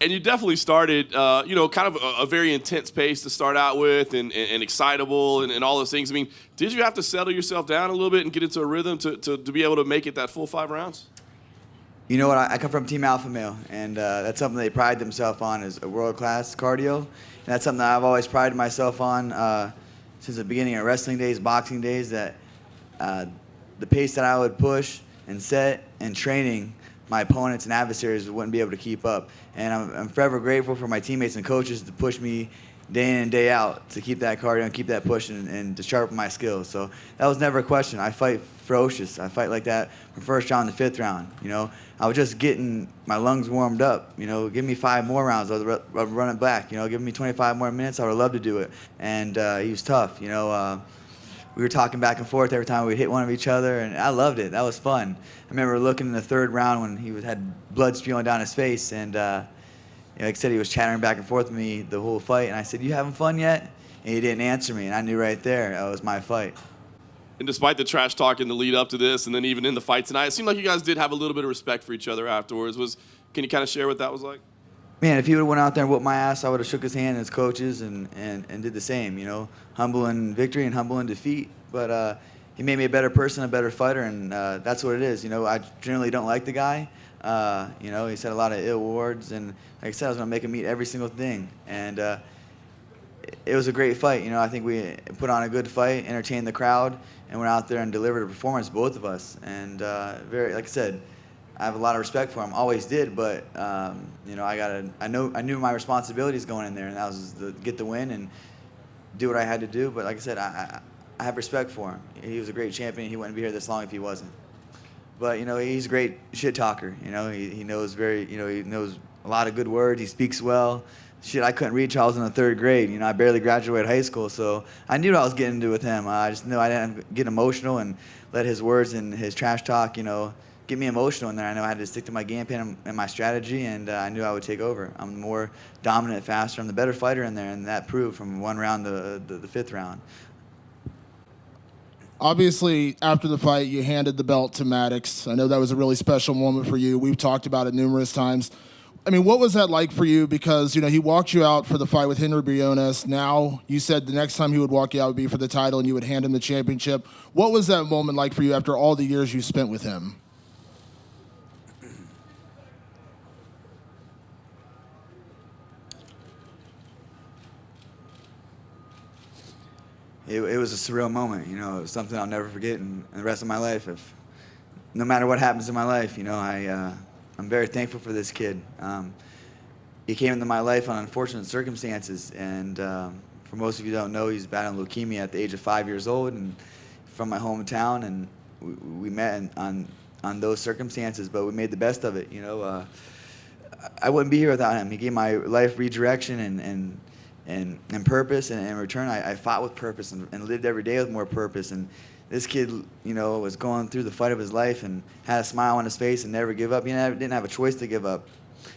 And you definitely started, kind of a very intense pace to start out with and excitable and all those things. I mean, did you have to settle yourself down a little bit and get into a rhythm to be able to make it that full 5 rounds? You know what? I come from Team Alpha Male, and that's something they pride themselves on is a world-class cardio. And that's something that I've always prided myself on since the beginning of wrestling days, boxing days, that the pace that I would push and set and training, my opponents and adversaries wouldn't be able to keep up. And I'm forever grateful for my teammates and coaches to push me day in and day out to keep that cardio and keep that push and to sharpen my skills. So that was never a question. I fight ferocious. I fight like that from first round to fifth round. I was just getting my lungs warmed up. Give me 5 more rounds, I'll run it back. Give me 25 more minutes, I would love to do it. And he was tough. We were talking back and forth every time we'd hit one of each other, and I loved it. That was fun. I remember looking in the 3rd round when he had blood spewing down his face, and like I said, he was chattering back and forth with me the whole fight, and I said, "You having fun yet?" And he didn't answer me, and I knew right there that was my fight. And despite the trash talk in the lead up to this, and then even in the fight tonight, it seemed like you guys did have a little bit of respect for each other afterwards. Can you kind of share what that was like? Man, if he would have went out there and whooped my ass, I would have shook his hand as coaches and did the same. Humble in victory and humble in defeat. But he made me a better person, a better fighter, and that's what it is. I generally don't like the guy. He said a lot of ill words, and like I said, I was going to make him eat every single thing. And it was a great fight. I think we put on a good fight, entertained the crowd, and went out there and delivered a performance, both of us. And like I said, I have a lot of respect for him. Always did, but I knew my responsibilities going in there, and that was to get the win and do what I had to do. But like I said, I have respect for him. He was a great champion. He wouldn't be here this long if he wasn't. But he's a great shit talker. He knows he knows a lot of good words. He speaks well. Shit, I couldn't read till I was in the 3rd grade. I barely graduated high school, so I knew what I was getting into with him. I just knew I didn't get emotional and let his words and his trash talk, get me emotional in there. I know I had to stick to my game plan and my strategy, and I knew I would take over. I'm the more dominant, faster. I'm the better fighter in there, and that proved from 1 round to the 5th round. Obviously, after the fight, you handed the belt to Maddox. I know that was a really special moment for you. We've talked about it numerous times. I mean, what was that like for you? Because, he walked you out for the fight with Henry Briones. Now, you said the next time he would walk you out would be for the title and you would hand him the championship. What was that moment like for you after all the years you spent with him? It was a surreal moment. It was something I'll never forget in the rest of my life. No matter what happens in my life, I'm very thankful for this kid. He came into my life on unfortunate circumstances, and for most of you who don't know, he's battling leukemia at the age of 5 years old, and from my hometown, and we met on those circumstances, but we made the best of it. I wouldn't be here without him. He gave my life redirection and purpose, and in return, I fought with purpose and lived every day with more purpose. And this kid, was going through the fight of his life and had a smile on his face and never give up. He didn't have a choice to give up.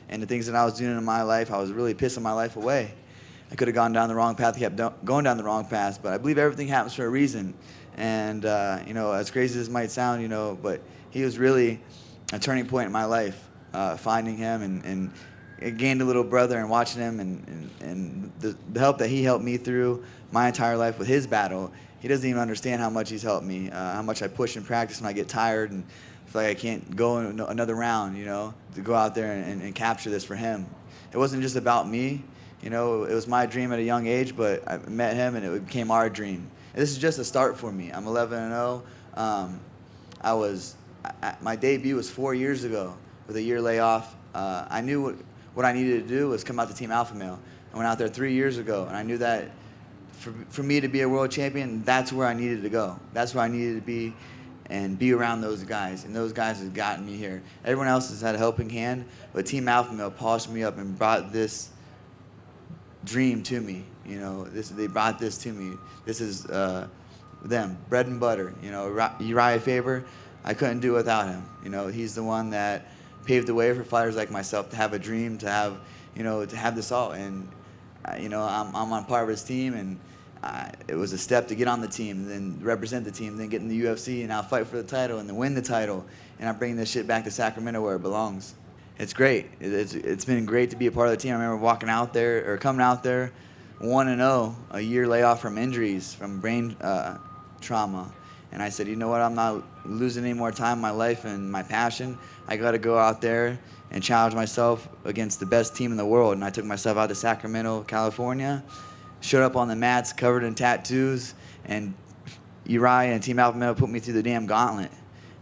And the things that I was doing in my life, I was really pissing my life away. I could have gone down the wrong path, kept going down the wrong path, but I believe everything happens for a reason. And, as crazy as it might sound, but he was really a turning point in my life, finding him and I gained a little brother and watching him and the help that he helped me through my entire life with his battle. He doesn't even understand how much he's helped me, how much I push in practice when I get tired and feel like I can't go another round, to go out there and capture this for him. It wasn't just about me, it was my dream at a young age, but I met him and it became our dream. And this is just a start for me. I'm 11-0. My debut was 4 years ago with a year layoff. I knew what I needed to do was come out to Team Alpha Male. I went out there 3 years ago, and I knew that for me to be a world champion, that's where I needed to go. That's where I needed to be and be around those guys, and those guys have gotten me here. Everyone else has had a helping hand, but Team Alpha Male polished me up and brought this dream to me. They brought this to me. This is them, bread and butter. Uriah Faber, I couldn't do without him. He's the one that paved the way for fighters like myself to have a dream, to have this all. And I'm on part of his team, and it was a step to get on the team, then represent the team, then get in the UFC, and now fight for the title, and then win the title. And I'm bringing this shit back to Sacramento where it belongs. it's great. It's been great to be a part of the team. I remember coming out there 1-0, a year layoff from injuries, from brain trauma. And I said, you know what, I'm not losing any more time in my life and my passion. I got to go out there and challenge myself against the best team in the world. And I took myself out to Sacramento, California, showed up on the mats covered in tattoos, and Uriah and Team Alpha Male put me through the damn gauntlet.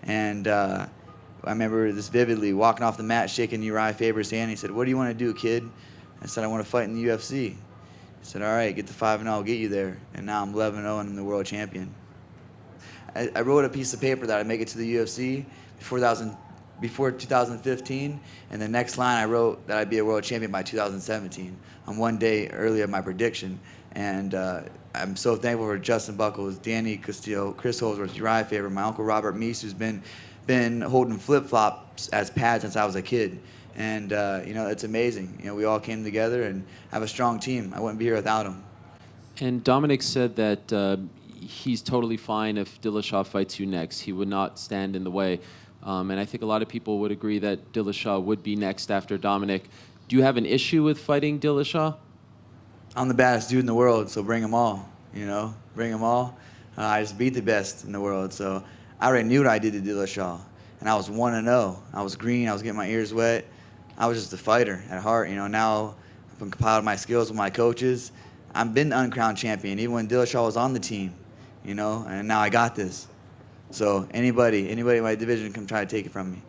And I remember this vividly, walking off the mat, shaking Uriah Faber's hand. He said, what do you want to do, kid? I said, I want to fight in the UFC. He said, all right, get to 5-0, I'll get you there. And now I'm 11-0 and I'm the world champion. I wrote a piece of paper that I'd make it to the UFC before 2015, and the next line I wrote that I'd be a world champion by 2017. I'm one day early of my prediction, and I'm so thankful for Justin Buckles, Danny Castillo, Chris Holdsworth, Uriah Faber, my uncle Robert Meese, who's been holding flip-flops as pads since I was a kid. And it's amazing. We all came together and have a strong team. I wouldn't be here without them. And Dominic said that he's totally fine if Dillashaw fights you next. He would not stand in the way. And I think a lot of people would agree that Dillashaw would be next after Dominic. Do you have an issue with fighting Dillashaw? I'm the baddest dude in the world, so bring them all. Bring them all. I just beat the best in the world, so I already knew what I did to Dillashaw. And I was 1-0. I was green. I was getting my ears wet. I was just a fighter at heart. Now I've compiled my skills with my coaches. I've been the uncrowned champion, even when Dillashaw was on the team. And now I got this. So anybody in my division can try to take it from me.